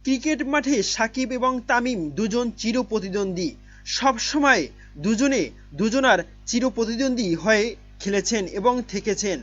Cricket মাঠে সাকিব এবং তামিম দুজন চিরপ্রতিদ্বন্দ্বী। সবসময় দুজনে দুজনার চিরপ্রতিদ্বন্দ্বী হয়ে খেলেছেন এবং থেকেছেন।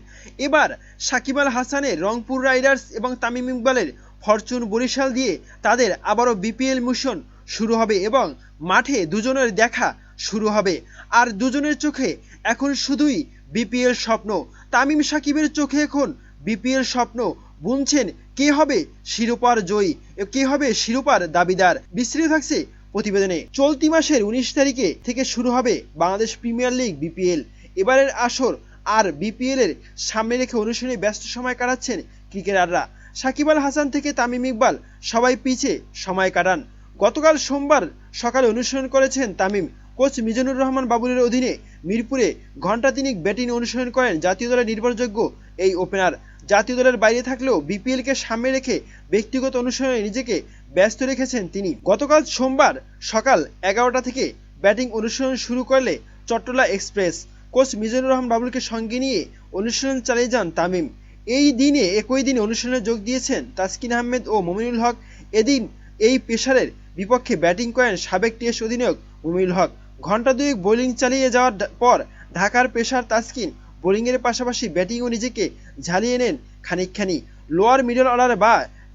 এবার সাকিব আল হাসানের রংপুর রাইডার্স এবং তামিম ইকবালের ফরচুন বরিশাল দিয়ে তাদের আবারও বিপিএল মিশন শুরু হবে এবং মাঠে দুজনের দেখা শুরু হবে। আর দুজনের চোখে এখন শুধুই বিপিএল স্বপ্ন। তামিম সাকিবের চোখে এখন বিপিএল স্বপ্ন। বুনছেন কে হবে শিরোপার জয়ী, কে হবে শিরোপার দাবিদার। বিস্তারিত থাকছে প্রতিবেদনে। চলতি মাসের 19 তারিখে থেকে শুরু হবে বাংলাদেশ প্রিমিয়ার লিগ বিপিএল। এবারের আসর আর বিপিএল এর সামনে রেখে অনুশীলনে ব্যস্ত সময় কাটাচ্ছেন ক্রিকেটাররা। সাকিব আল হাসান থেকে তামিম ইকবাল সবাই পিছে সময় কাটান। গতকাল সোমবার সকালে অনুশীলন করেছেন তামিম। কোচ মিজানুর রহমান বাবুলের অধীনে মিরপুরে ঘণ্টা তিনেক ব্যাটিং অনুশীলন করেন জাতীয় দলের নির্ভরযোগ্য এই ওপেনার। জাতীয় দলের বাইরে থাকলেও বিপিএলকে সামনে রেখে ব্যক্তিগত অনুশীলনে নিজেকে ব্যস্ত রেখেছেন তিনি। গতকাল সোমবার সকাল 11টা থেকে ব্যাটিং অনুশীলন শুরু করলে চট্টলা এক্সপ্রেস। কোচ মিজানুর রহমান বাবুলকে সঙ্গে নিয়ে অনুশীলন চালিয়ে যান তামিম। একই দিনে অনুশীলনে যোগ দিয়েছেন তাসকিন আহমেদ ও মমিনুল হক। এদিন এই পেসারের বিপক্ষে ব্যাটিং করেন সাবেক টেস্ট অধিনায়ক মমিনুল হক। ঘণ্টা দুয়েক বোলিং চালিয়ে যাওয়ার পর ঢাকার পেসার তাসকিন বোলিংয়ের পাশাপাশি ব্যাটিংও নিজেকে ঝালিয়ে নেন খানিকখানি। লোয়ার মিডল অর্ডার বা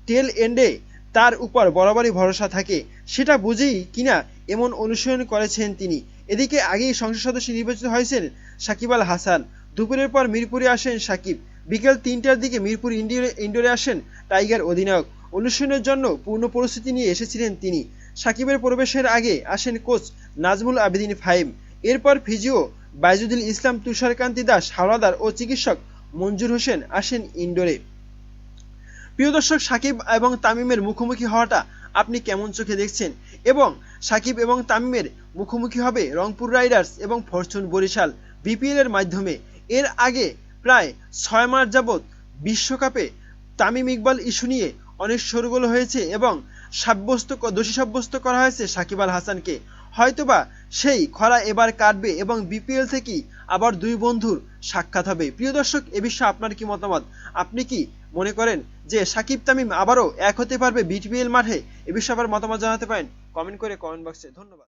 টেল এন্ডে তার উপর বরাবরই ভরসা থাকে, সেটা বুঝেই কিনা এমন অনুশীলন করেছেন তিনি। এদিকে আগেই সংসদ সদস্য নির্বাচিত হয়েছেন সাকিব আল হাসান। দুপুরের পর মিরপুরে আসেন সাকিব। বিকেল 3টার দিকে মিরপুর ইনডোরে আসেন টাইগার অধিনায়ক। অনুশীলনের জন্য পূর্ণ প্রস্তুতি নিয়ে এসেছিলেন তিনি। সাকিবের প্রবেশের আগে আসেন কোচ নাজমুল আবেদিন ফাহিম। এরপর ফিজিও বাইজুদুল ইসলাম, তুষারকান্তি দাস হাওলাদার ও চিকিৎসক মঞ্জুর হোসেন আসেন ইনডোরে। প্রিয় দর্শক, সাকিব এবং তামিমের মুখোমুখি হওয়াটা আপনি কেমন চোখে দেখছেন? এবং সাকিব এবং তামিমের মুখোমুখি হবে রংপুর রাইডার্স এবং ফরচুন বরিশাল বিপিএল এর মাধ্যমে। এর আগে প্রায় 6 মাস যাবৎ বিশ্বকাপে তামিম ইকবাল ইস্যু নিয়ে অনেক শোরগোল হয়েছে এবং দোষী সাব্যস্ত করা হয়েছে সাকিব আল হাসানকে। হয়তোবা সেই খরা এবার কাটবে এবং বিপিএল থেকেই আবার দুই বন্ধুর সাক্ষাৎ হবে। প্রিয় দর্শক, এ বিষয়ে আপনার কি মতামত? আপনি কি মনে করেন যে সাকিব তামিম আবারও এক হতে পারবে বিপিএল মাঠে? এ বিষয়ে আবার মতামত জানাতে পারেন কমেন্ট বক্সে। ধন্যবাদ।